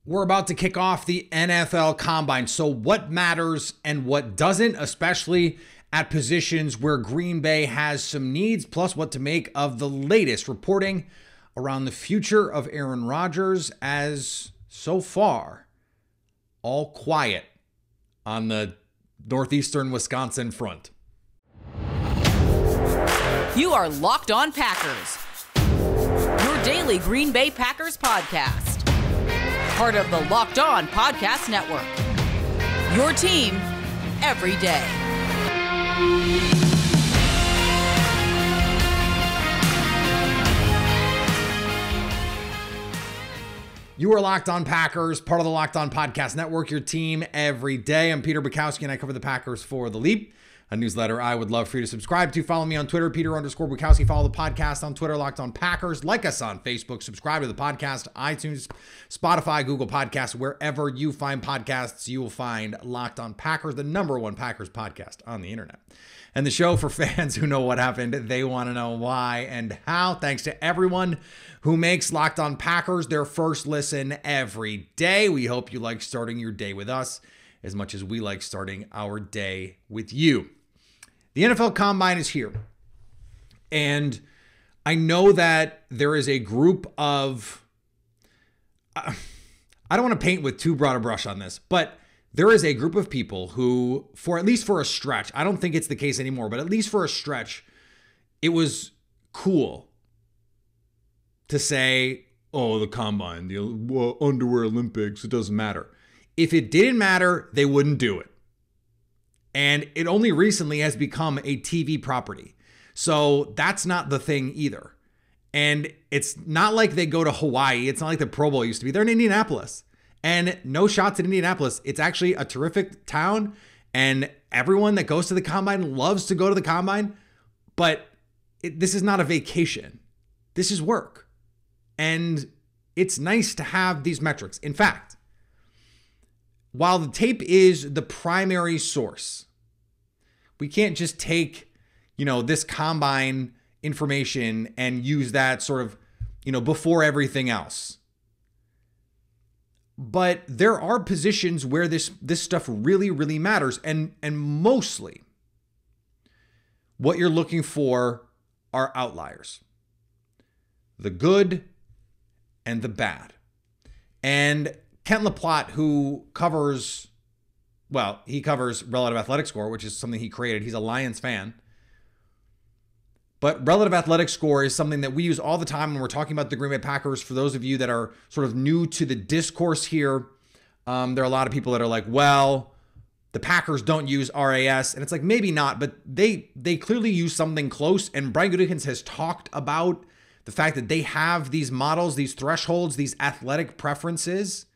We're about to kick off the NFL Combine. So what matters and what doesn't, especially at positions where Green Bay has some needs, plus what to make of the latest reporting around the future of Aaron Rodgers, as so far, all quiet on the northeastern Wisconsin front. You are Locked On Packers, your daily Green Bay Packers podcast. Part of the Locked On Podcast Network, your team every day. You are Locked On Packers, part of the Locked On Podcast Network, your team every day. I'm Peter Bukowski, and I cover the Packers for The Leap, a newsletter I would love for you to subscribe to. Follow me on Twitter, Peter_Bukowski. Follow the podcast on Twitter, Locked On Packers. Like us on Facebook. Subscribe to the podcast, iTunes, Spotify, Google Podcasts. Wherever you find podcasts, you will find Locked On Packers, the #1 Packers podcast on the internet. And the show for fans who know what happened. They want to know why and how. Thanks to everyone who makes Locked On Packers their first listen every day. We hope you like starting your day with us as much as we like starting our day with you. The NFL Combine is here. And I know that there is a group of, I don't want to paint with too broad a brush on this, but there is a group of people who, at least for a stretch, I don't think it's the case anymore, but at least for a stretch, it was cool to say, oh, the Combine, the underwear Olympics, it doesn't matter. If it didn't matter, they wouldn't do it. And it only recently has become a TV property. So that's not the thing either. And it's not like they go to Hawaii. It's not like the Pro Bowl used to be. They're in Indianapolis. And no shots at Indianapolis. It's actually a terrific town. And everyone that goes to the Combine loves to go to the Combine. But this is not a vacation. This is work. And it's nice to have these metrics. In fact, while the tape is the primary source, we can't just take, this Combine information and use that sort of, before everything else. But there are positions where this stuff really, really matters. And mostly what you're looking for are outliers. The good and the bad. And Kent LaPlante, who covers relative athletic score, which is something he created. He's a Lions fan. But relative athletic score is something that we use all the time when we're talking about the Green Bay Packers. For those of you that are sort of new to the discourse here, there are a lot of people that are like, well, the Packers don't use RAS. And it's like, maybe not, but they clearly use something close. And Brian Gutekunst has talked about the fact that they have these models, these thresholds, these athletic preferences.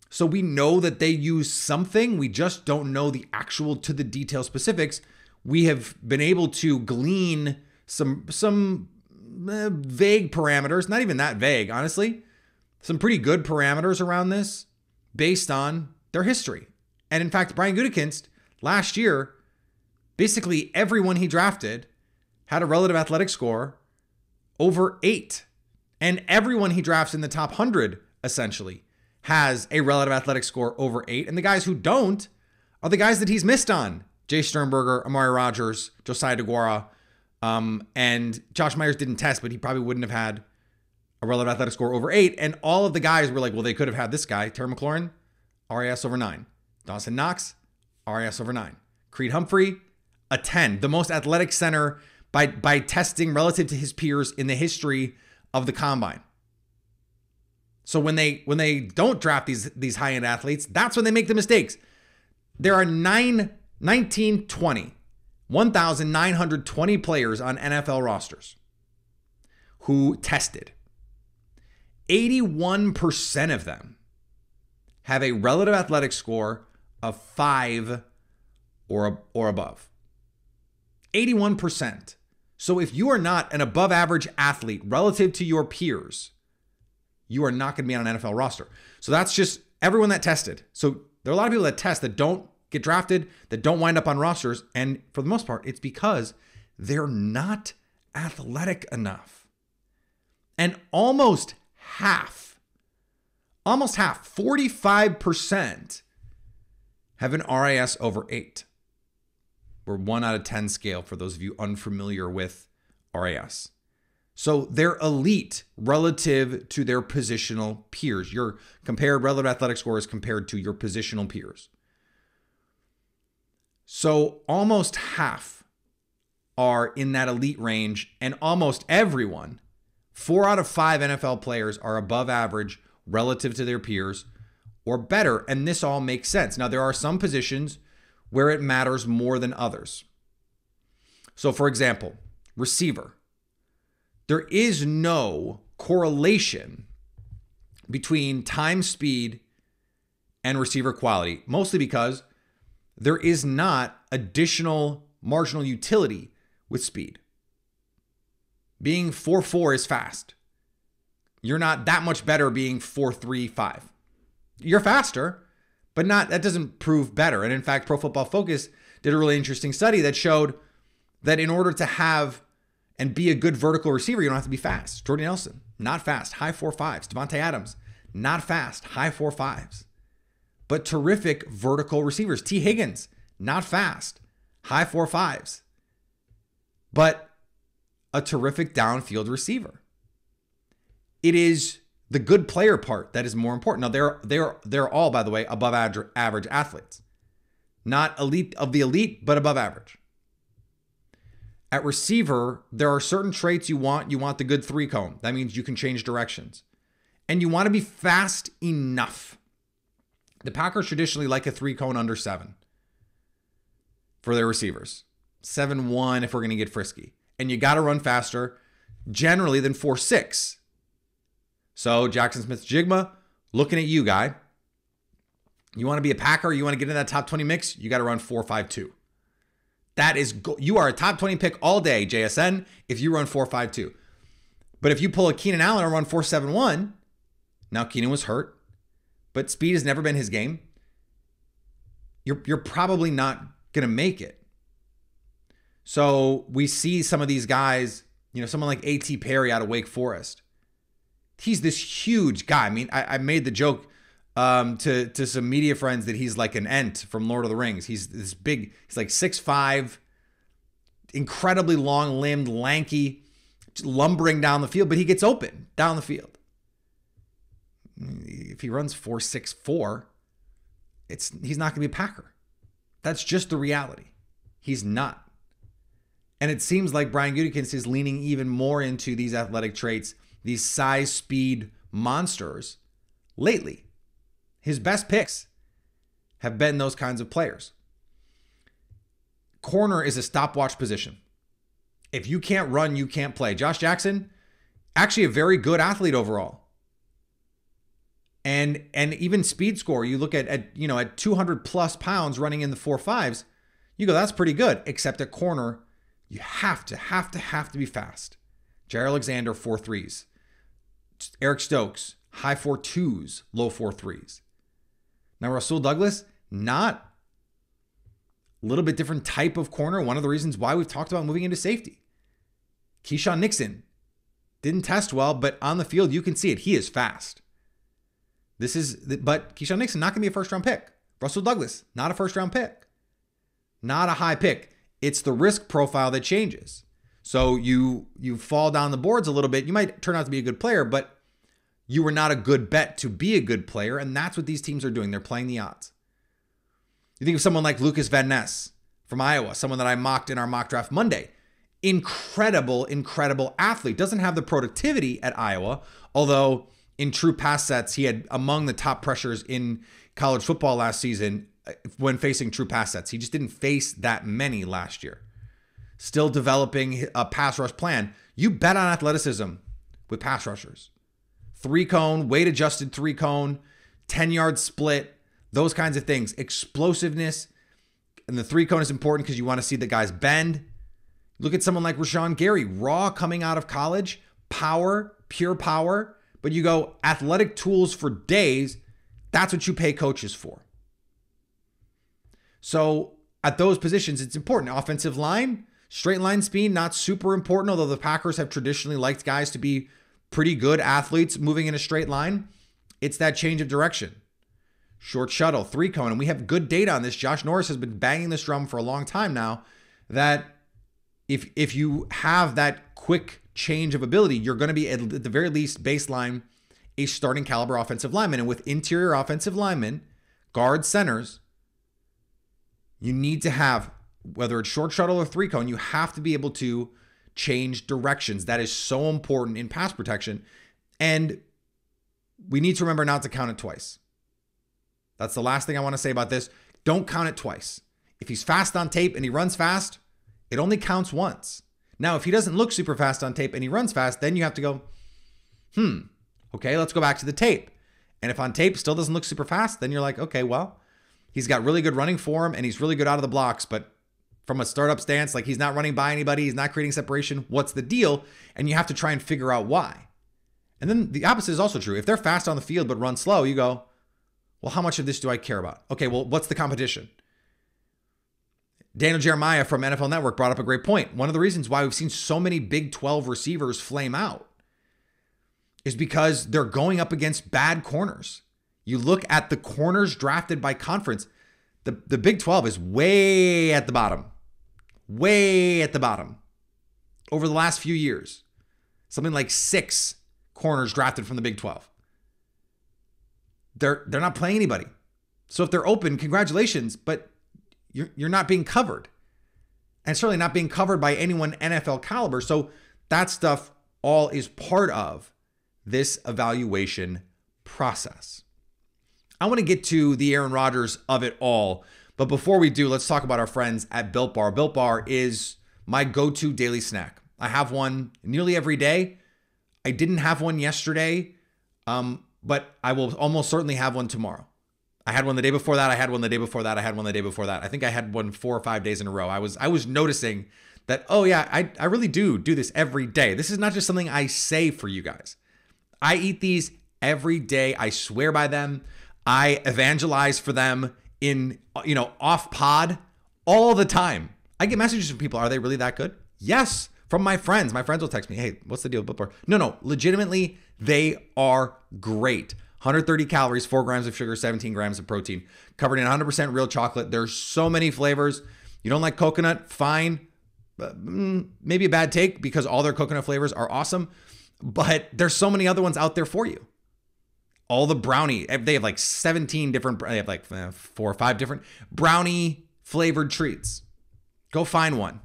So we know that they use something. We just don't know the actual to the detail specifics. We have been able to glean some vague parameters, not even that vague, honestly. Some pretty good parameters around this based on their history. And in fact, Brian Gutekunst last year, basically everyone he drafted had a relative athletic score over 8. And everyone he drafts in the top 100, essentially, has a relative athletic score over 8. And the guys who don't are the guys that he's missed on. Jay Sternberger, Amari Rodgers, Josiah DeGuara, and Josh Myers didn't test, but he probably wouldn't have had a relative athletic score over 8. And all of the guys were like, well, they could have had this guy, Terry McLaurin, RAS over 9. Dawson Knox, RAS over 9. Creed Humphrey, a 10. The most athletic center by testing relative to his peers in the history of the Combine. So when they don't draft these high-end athletes, that's when they make the mistakes. There are 1,920 players on NFL rosters who tested. 81% of them have a relative athletic score of 5 or above. 81%. So if you are not an above average athlete relative to your peers, you are not going to be on an NFL roster. So that's just everyone that tested. So there are a lot of people that test that don't get drafted, that don't wind up on rosters. And for the most part, it's because they're not athletic enough. And almost half Almost half, 45% have an RAS over 8. We're 1 out of 10 scale for those of you unfamiliar with RAS. So they're elite relative to their positional peers. Your compared relative athletic score is compared to your positional peers. So almost half are in that elite range, and almost everyone, 4 out of 5 NFL players, are above average relative to their peers or better. And this all makes sense. Now, there are some positions where it matters more than others. So, for example, receiver. There is no correlation between time, speed, and receiver quality, mostly because there is not additional marginal utility with speed. Being 4.4 is fast. You're not that much better being 4.35. You're faster, but that doesn't prove better. And in fact, Pro Football Focus did a really interesting study that showed that in order to have and be a good vertical receiver, you don't have to be fast. Jordy Nelson, not fast, high 4.5s. Devontae Adams, not fast, high 4.5s. But terrific vertical receivers. T. Higgins, not fast, high 4.5s. But a terrific downfield receiver. It is the good player part that is more important. Now, they're all, by the way, above average athletes. Not elite of the elite, but above average. At receiver, there are certain traits you want. You want the good 3-cone. That means you can change directions. And you want to be fast enough. The Packers traditionally like a 3-cone under 7 for their receivers. 7.1 if we're going to get frisky. And you got to run faster generally than 4.6. So Jackson Smith-Jigma, looking at you, guy. You want to be a Packer, you want to get in that top 20 mix, you got to run 4.52. That is, you are a top 20 pick all day, JSN, if you run 4.52. But if you pull a Keenan Allen and run 4.71, now Keenan was hurt, but speed has never been his game. You're probably not going to make it. So we see some of these guys, someone like A.T. Perry out of Wake Forest. He's this huge guy. I mean, I made the joke to some media friends that he's like an Ent from Lord of the Rings. He's this big, he's like 6'5", incredibly long-limbed, lanky, lumbering down the field, but he gets open down the field. If he runs 4.64, he's not going to be a Packer. That's just the reality. He's not. And it seems like Brian Gutekunst is leaning even more into these athletic traits, these size, speed monsters lately. His best picks have been those kinds of players. Corner is a stopwatch position. If you can't run, you can't play. Josh Jackson, actually a very good athlete overall. And even speed score, you look at 200 plus pounds running in the 4.5s, you go, that's pretty good. Except at corner, you have to be fast. Jair Alexander, 4.3s. Eric Stokes, high 4.2s, low 4.3s. Now, Rasul Douglas, not a little bit different type of corner. One of the reasons why we've talked about moving into safety. Keyshawn Nixon didn't test well, but on the field, you can see it. He is fast. But Keyshawn Nixon, not going to be a first-round pick. Russell Douglas, not a first-round pick. Not a high pick. It's the risk profile that changes. So you fall down the boards a little bit. You might turn out to be a good player, but you were not a good bet to be a good player, and that's what these teams are doing. They're playing the odds. You think of someone like Lucas Van Ness from Iowa, someone that I mocked in our mock draft Monday. Incredible athlete. Doesn't have the productivity at Iowa, although in true pass sets, he had among the top pressures in college football last season when facing true pass sets. He just didn't face that many last year. Still developing a pass rush plan. You bet on athleticism with pass rushers. 3-cone, weight-adjusted 3-cone, 10-yard split, those kinds of things. Explosiveness. And the 3-cone is important because you want to see the guys bend. Look at someone like Rashawn Gary, raw coming out of college, power, pure power. But you go athletic tools for days. That's what you pay coaches for. So at those positions, it's important. Offensive line, straight line speed, not super important, although the Packers have traditionally liked guys to be pretty good athletes moving in a straight line. It's that change of direction. Short shuttle, 3-cone, and we have good data on this. Josh Norris has been banging this drum for a long time now that if you have that quick change of ability, you're going to be at the very least baseline a starting caliber offensive lineman. And with interior offensive linemen, guard centers, you need to have, whether it's short shuttle or 3-cone, you have to be able to change directions. That is so important in pass protection. And we need to remember not to count it twice. That's the last thing I want to say about this. Don't count it twice. If he's fast on tape and he runs fast, it only counts once. Now, if he doesn't look super fast on tape and he runs fast, then you have to go, okay, let's go back to the tape. And if on tape still doesn't look super fast, then you're like, okay, well, he's got really good running form and he's really good out of the blocks, but from a startup stance, like he's not running by anybody, he's not creating separation. What's the deal? And you have to try and figure out why. And then the opposite is also true. If they're fast on the field but run slow, you go, well, how much of this do I care about? Okay, well, what's the competition? Daniel Jeremiah from NFL Network brought up a great point. One of the reasons why we've seen so many Big 12 receivers flame out is because they're going up against bad corners. You look at the corners drafted by conference, the Big 12 is way at the bottom. Way at the bottom. Over the last few years, something like 6 corners drafted from the Big 12. They're not playing anybody. So if they're open, congratulations, but you're not being covered. And certainly not being covered by anyone NFL caliber. So that stuff all is part of this evaluation process. I want to get to the Aaron Rodgers of it all. But before we do, let's talk about our friends at Built Bar. Built Bar is my go-to daily snack. I have one nearly every day. I didn't have one yesterday, but I will almost certainly have one tomorrow. I had one the day before that. I had one the day before that. I had one the day before that. I think I had one 4 or 5 days in a row. I was noticing that, oh yeah, I really do this every day. This is not just something I say for you guys. I eat these every day. I swear by them. I evangelize for them in, off pod all the time. I get messages from people. Are they really that good? Yes. From my friends. My friends will text me, hey, what's the deal with Built Bar? No, legitimately, they are great. 130 calories, 4 grams of sugar, 17 grams of protein, covered in 100% real chocolate. There's so many flavors. You don't like coconut? Fine. Maybe a bad take because all their coconut flavors are awesome, but there's so many other ones out there for you. All the brownie, they have like 17 different, they have like 4 or 5 different brownie flavored treats. Go find one.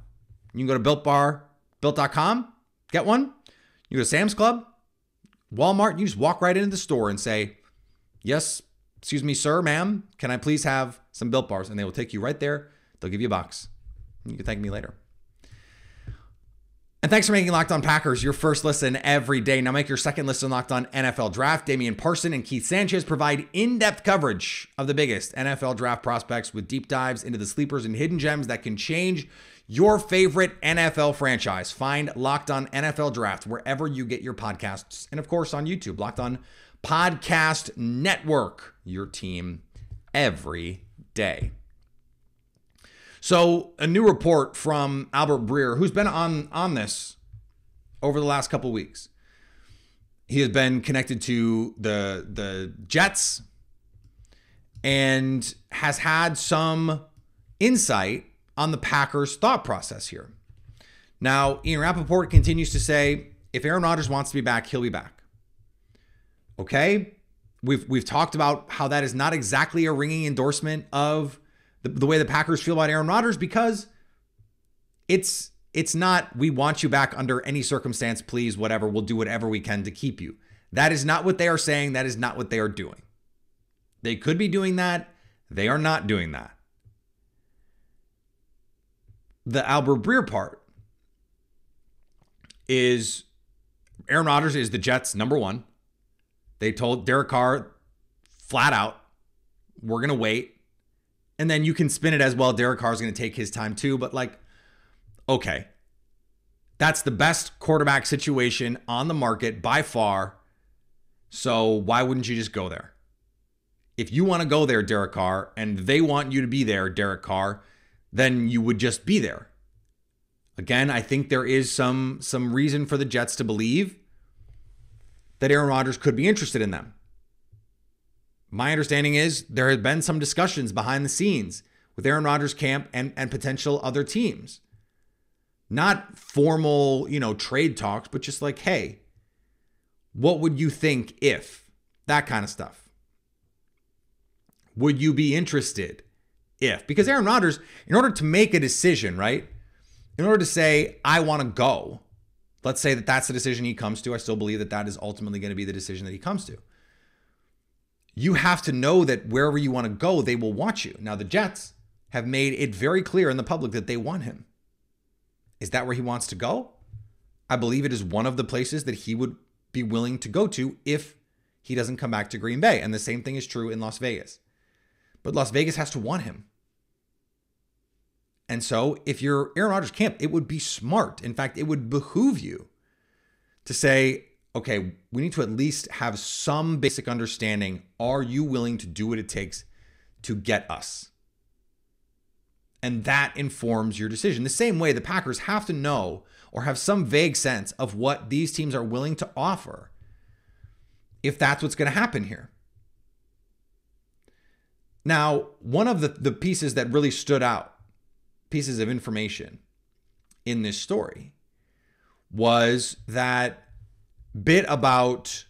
You can go to built.com, get one. You go to Sam's Club, Walmart, you just walk right into the store and say, yes, excuse me, sir, ma'am, can I please have some Built Bars? And they will take you right there. They'll give you a box. You can thank me later. And thanks for making Locked On Packers your first listen every day. Now make your second listen Locked On NFL Draft. Damian Parson and Keith Sanchez provide in-depth coverage of the biggest NFL draft prospects with deep dives into the sleepers and hidden gems that can change your favorite NFL franchise. Find Locked On NFL Draft wherever you get your podcasts. And of course on YouTube, Locked On Podcast Network, your team every day. So a new report from Albert Breer, who's been on this over the last couple of weeks. He has been connected to the Jets and has had some insight on the Packers' thought process here. Now, Ian Rappaport continues to say, if Aaron Rodgers wants to be back, he'll be back. Okay? We've talked about how that is not exactly a ringing endorsement of the way the Packers feel about Aaron Rodgers, because it's not, we want you back under any circumstance, please, whatever, we'll do whatever we can to keep you. That is not what they are saying. That is not what they are doing. They could be doing that. They are not doing that. The Albert Breer part is Aaron Rodgers is the Jets' number one. They told Derek Carr flat out, we're going to wait. And then you can spin it as, well, Derek Carr is going to take his time too. But like, okay, that's the best quarterback situation on the market by far. So why wouldn't you just go there? If you want to go there, Derek Carr, and they want you to be there, Derek Carr, then you would just be there. Again, I think there is some reason for the Jets to believe that Aaron Rodgers could be interested in them. my understanding is there have been some discussions behind the scenes with Aaron Rodgers' camp and potential other teams. Not formal, trade talks, but just like, hey, what would you think if? That kind of stuff. Would you be interested if? Because Aaron Rodgers, in order to make a decision, right? In order to say, I want to go, let's say that that's the decision he comes to. I still believe that that is ultimately going to be the decision that he comes to. You have to know that wherever you want to go, they will want you. Now, the Jets have made it very clear in the public that they want him. Is that where he wants to go? I believe it is one of the places that he would be willing to go to if he doesn't come back to Green Bay. And the same thing is true in Las Vegas. But Las Vegas has to want him. And so if you're Aaron Rodgers' camp, it would be smart. In fact, it would behoove you to say, okay, we need to at least have some basic understanding. Are you willing to do what it takes to get us? And that informs your decision. The same way the Packers have to know or have some vague sense of what these teams are willing to offer if that's what's going to happen here. Now, one of the pieces that really stood out, pieces of information in this story, was that bit about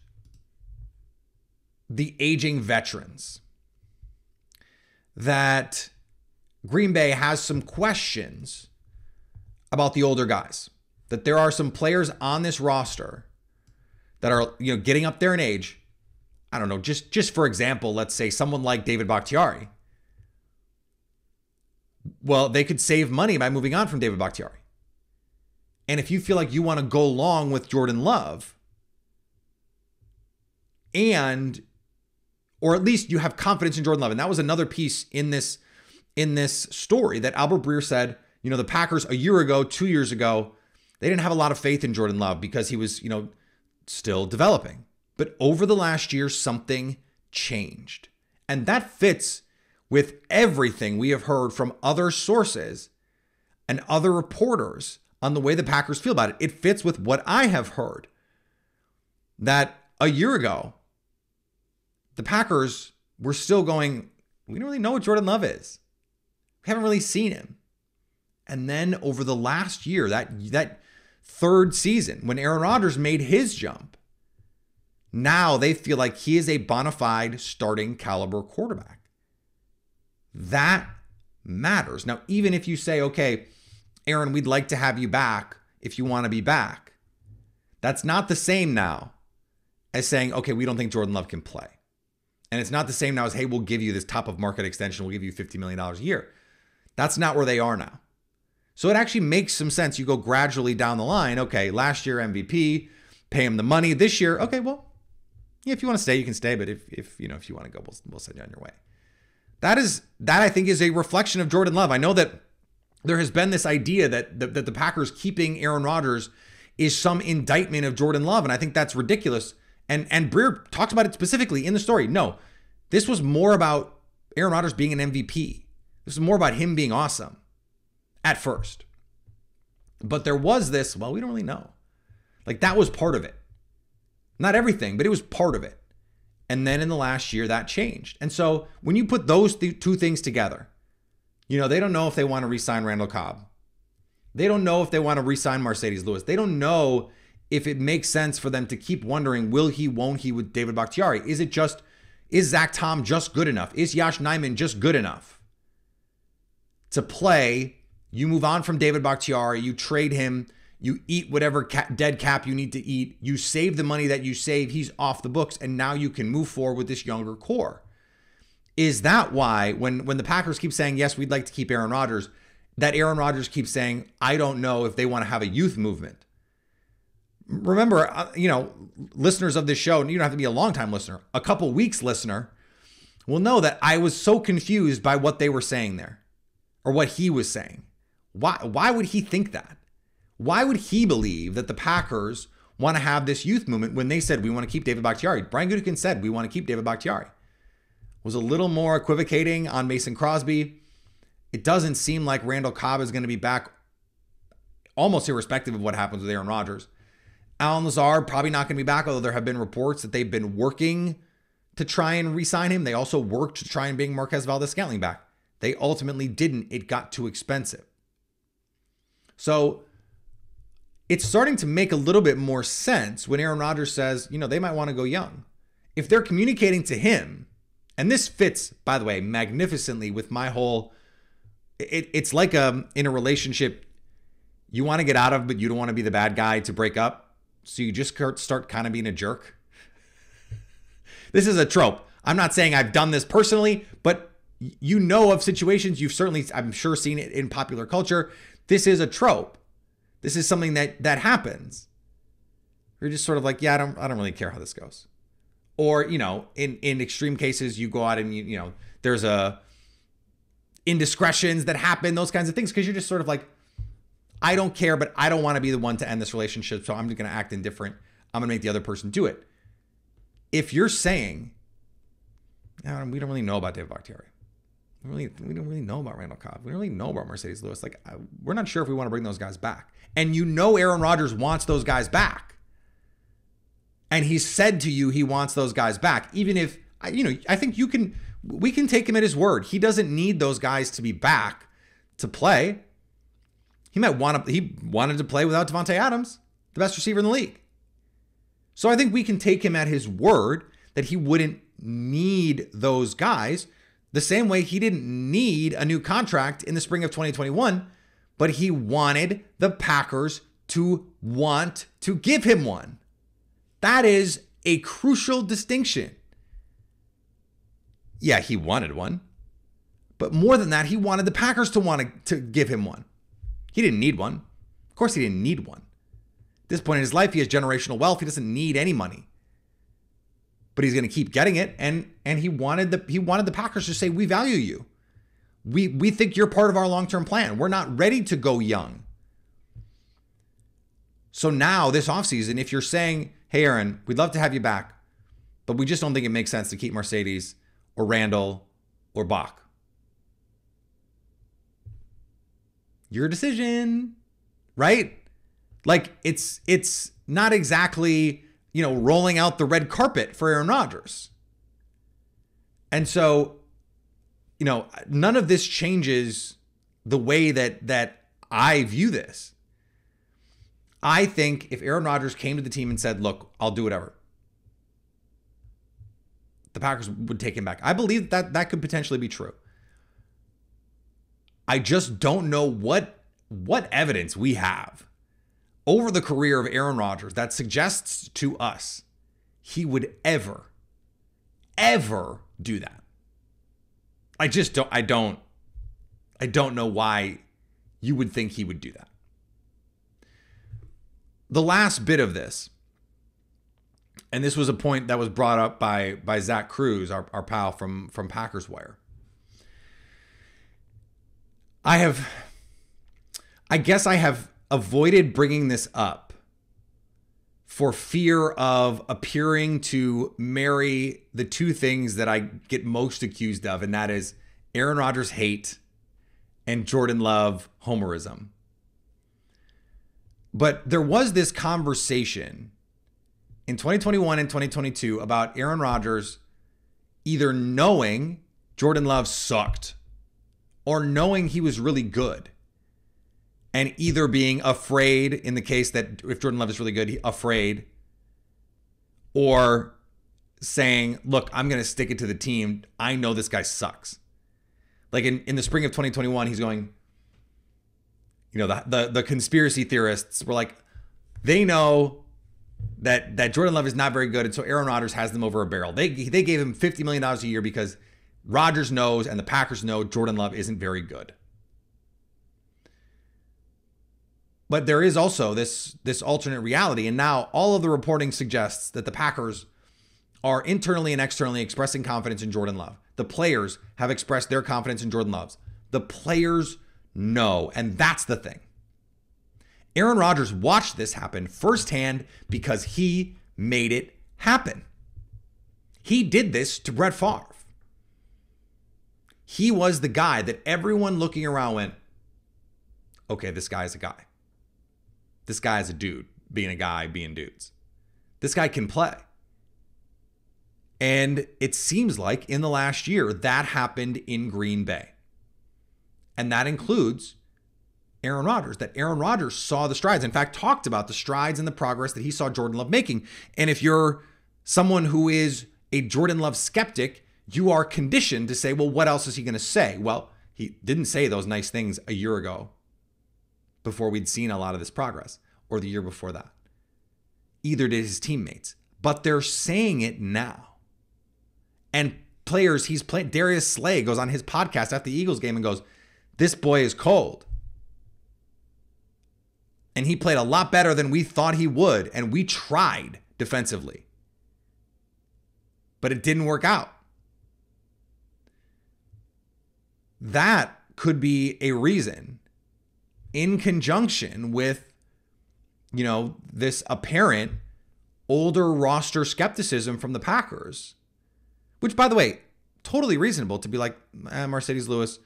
the aging veterans. That Green Bay has some questions about the older guys. That there are some players on this roster that are, getting up there in age. I don't know, just for example, let's say someone like David Bakhtiari. Well, they could save money by moving on from David Bakhtiari. And if you feel like you want to go along with Jordan Love, or at least you have confidence in Jordan Love, and that was another piece in this story that Albert Breer said, the Packers a year ago, 2 years ago, they didn't have a lot of faith in Jordan Love because he was, still developing. But over the last year, something changed. And that fits with everything we have heard from other sources and other reporters on the way the Packers feel about it. It fits with what I have heard, that a year ago, the Packers were still going, we don't really know what Jordan Love is. We haven't really seen him. And then over the last year, that third season, when Aaron Rodgers made his jump, now they feel like he is a bona fide starting caliber quarterback. That matters. Now, even if you say, okay, Aaron, we'd like to have you back if you want to be back, that's not the same now as saying, okay, we don't think Jordan Love can play. And it's not the same now as, hey, we'll give you this top of market extension. We'll give you $50 million a year. That's not where they are now. So it actually makes some sense. You go gradually down the line. Okay, last year MVP, pay him the money. This year, okay, well, yeah, if you want to stay, you can stay. But if you want to go, we'll send you on your way. That I think is a reflection of Jordan Love. I know that there has been this idea that the Packers keeping Aaron Rodgers is some indictment of Jordan Love, and I think that's ridiculous. And Breer talks about it specifically in the story. No, this was more about Aaron Rodgers being an MVP. This is more about him being awesome at first. But there was this, well, we don't really know. Like, that was part of it. Not everything, but it was part of it. And then in the last year, that changed. And so when you put those two things together, they don't know if they want to re-sign Randall Cobb. They don't know if they want to re-sign Mercedes Lewis. They don't know if it makes sense for them to keep wondering, will he, won't he with David Bakhtiari? Is Zach Tom just good enough? Is Yosh Nijman just good enough to play? You move on from David Bakhtiari, you trade him, you eat whatever dead cap you need to eat, you save the money that you save, he's off the books, and now you can move forward with this younger core. Is that why when the Packers keep saying, yes, we'd like to keep Aaron Rodgers, that Aaron Rodgers keeps saying, I don't know if they want to have a youth movement? Remember, listeners of this show, and you don't have to be a longtime listener, a couple weeks listener will know that I was so confused by what they were saying there, or what he was saying. Why would he think that? Why would he believe that the Packers want to have this youth movement when they said, we want to keep David Bakhtiari? Brian Gutekunst said, we want to keep David Bakhtiari. Was a little more equivocating on Mason Crosby. It doesn't seem like Randall Cobb is going to be back, almost irrespective of what happens with Aaron Rodgers. Allen Lazard probably not going to be back, although there have been reports that they've been working to try and re-sign him. They also worked to try and bring Marquez Valdes-Scantling back. They ultimately didn't. It got too expensive. So it's starting to make a little bit more sense when Aaron Rodgers says, they might want to go young. If they're communicating to him, and this fits, by the way, magnificently with my whole, it's like in a relationship you want to get out of, but you don't want to be the bad guy to break up. So you just start kind of being a jerk. This is a trope. I'm not saying I've done this personally, but of situations, you've certainly, I'm sure, seen it in popular culture. This is a trope. This is something that happens. You're just sort of like, yeah, I don't really care how this goes. Or, in extreme cases, you go out and, there's indiscretions that happen, those kinds of things, because you're just sort of like, I don't care, but I don't want to be the one to end this relationship, so I'm just going to act indifferent. I'm going to make the other person do it. If you're saying, we don't really know about David Bakhtiari. We don't really know about Randall Cobb. We don't really know about Mercedes Lewis. Like, we're not sure if we want to bring those guys back. And Aaron Rodgers wants those guys back. And he said to you he wants those guys back. Even if, I think we can take him at his word. He doesn't need those guys to be back to play. He wanted to play without Devontae Adams, the best receiver in the league. So I think we can take him at his word that he wouldn't need those guys the same way he didn't need a new contract in the spring of 2021, but he wanted the Packers to want to give him one. That is a crucial distinction. Yeah, he wanted one, but more than that, he wanted the Packers to want to give him one. He didn't need one. Of course, he didn't need one. At this point in his life, he has generational wealth. He doesn't need any money. But he's going to keep getting it, and he wanted the Packers to say, we value you. We think you're part of our long-term plan. We're not ready to go young. So now, this offseason, if you're saying, hey, Aaron, we'd love to have you back, but we just don't think it makes sense to keep Mercedes or Randall or Bach. Your decision, right? Like, it's not exactly, rolling out the red carpet for Aaron Rodgers. And so, none of this changes the way that I view this. I think if Aaron Rodgers came to the team and said, look, I'll do whatever, the Packers would take him back. I believe that could potentially be true. I just don't know what evidence we have over the career of Aaron Rodgers that suggests to us he would ever do that. I don't know why you would think he would do that. The last bit of this, and this was a point that was brought up by Zach Cruz, our pal from Packers Wire. I guess I have avoided bringing this up for fear of appearing to marry the two things that I get most accused of, and that is Aaron Rodgers hate and Jordan Love homerism. But there was this conversation in 2021 and 2022 about Aaron Rodgers either knowing Jordan Love sucked or knowing he was really good, and either being afraid in the case that if Jordan Love is really good, afraid, or saying, look, I'm going to stick it to the team. I know this guy sucks. Like in the spring of 2021, he's going, the conspiracy theorists were like, they know that Jordan Love is not very good, and so Aaron Rodgers has them over a barrel. They gave him $50 million a year because Rodgers knows and the Packers know Jordan Love isn't very good. But there is also this alternate reality, and now all of the reporting suggests that the Packers are internally and externally expressing confidence in Jordan Love. The players have expressed their confidence in Jordan Love. The players know, and that's the thing. Aaron Rodgers watched this happen firsthand because he made it happen. He did this to Brett Favre. He was the guy that everyone looking around went, okay, this guy is a guy. This guy is a dude being a guy being dudes. This guy can play. And it seems like in the last year that happened in Green Bay. And that includes Aaron Rodgers, that Aaron Rodgers saw the strides. In fact, talked about the strides and the progress that he saw Jordan Love making. And if you're someone who is a Jordan Love skeptic, you are conditioned to say, well, what else is he going to say? Well, he didn't say those nice things a year ago before we'd seen a lot of this progress, or the year before that. Either did his teammates, but they're saying it now. And players he's playing, Darius Slay goes on his podcast after the Eagles game and goes, this boy is cold. And he played a lot better than we thought he would. And we tried defensively. But it didn't work out. That could be a reason, in conjunction with, this apparent older roster skepticism from the Packers, which, by the way, totally reasonable to be like, Mercedes Lewis,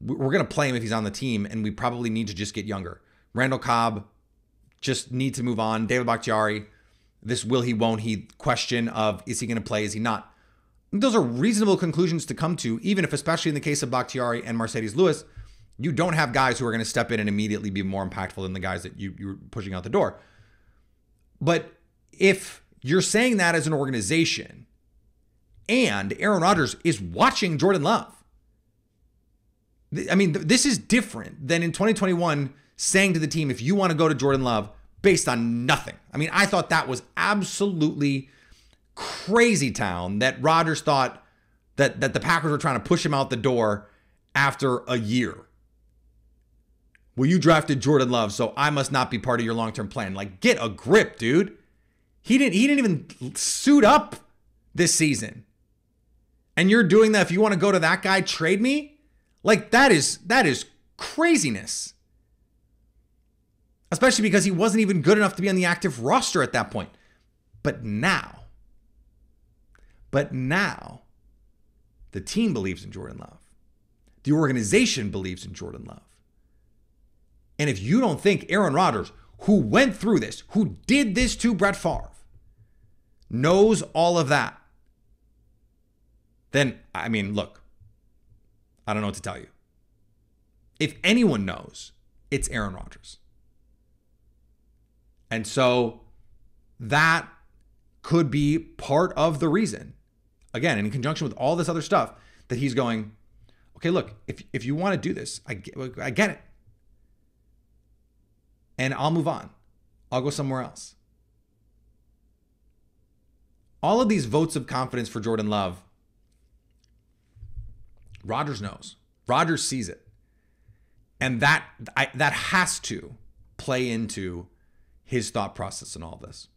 we're going to play him if he's on the team, and we probably need to just get younger. Randall Cobb, just need to move on. David Bakhtiari, this will he, won't he question of, is he going to play, is he not? Those are reasonable conclusions to come to, even if, especially in the case of Bakhtiari and Mercedes Lewis, you don't have guys who are going to step in and immediately be more impactful than the guys that you're pushing out the door. But if you're saying that as an organization, and Aaron Rodgers is watching Jordan Love, I mean, this is different than in 2021 saying to the team, if you want to go to Jordan Love based on nothing. I mean, I thought that was absolutely crazy town that Rodgers thought that the Packers were trying to push him out the door after a year. Well, you drafted Jordan Love, so I must not be part of your long-term plan. Like, get a grip, dude. He didn't even suit up this season. And you're doing that. If you want to go to that guy, trade me. Like, that is craziness. Especially because he wasn't even good enough to be on the active roster at that point. But now, the team believes in Jordan Love. The organization believes in Jordan Love. And if you don't think Aaron Rodgers, who went through this, who did this to Brett Favre, knows all of that, then, I mean, look, I don't know what to tell you. If anyone knows, it's Aaron Rodgers. And so that could be part of the reason, again, in conjunction with all this other stuff, that he's going, okay, look, if you want to do this, I get it. And I'll move on. I'll go somewhere else. All of these votes of confidence for Jordan Love, Rodgers knows. Rodgers sees it. And that has to play into his thought process in all this.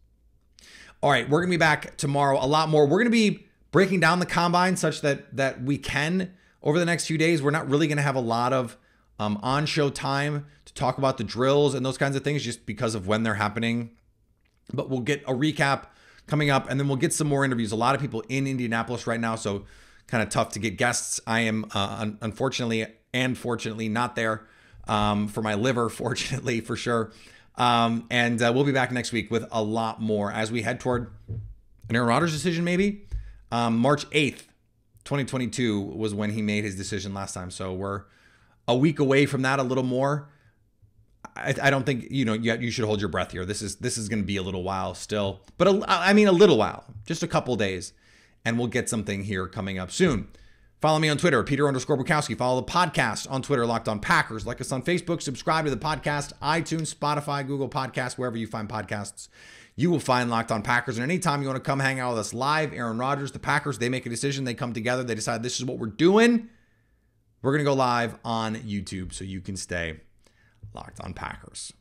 All right, we're going to be back tomorrow a lot more. We're going to be breaking down the combine such that we can over the next few days. We're not really going to have a lot of on-show time to talk about the drills and those kinds of things just because of when they're happening. But we'll get a recap coming up, and then we'll get some more interviews. A lot of people in Indianapolis right now, so kind of tough to get guests. I am unfortunately and fortunately not there for my liver, fortunately for sure. And we'll be back next week with a lot more as we head toward an Aaron Rodgers decision maybe. March 8th, 2022 was when he made his decision last time. So we're a week away from that, a little more. I don't think, you should hold your breath here. This is going to be a little while still, but a little while, just a couple days, and we'll get something here coming up soon. Follow me on Twitter, Peter_Bukowski. Follow the podcast on Twitter, Locked On Packers. Like us on Facebook. Subscribe to the podcast, iTunes, Spotify, Google Podcasts, wherever you find podcasts. You will find Locked On Packers. And anytime you want to come hang out with us live, Aaron Rodgers, the Packers, they make a decision. They come together. They decide this is what we're doing. We're going to go live on YouTube so you can stay Locked On Packers.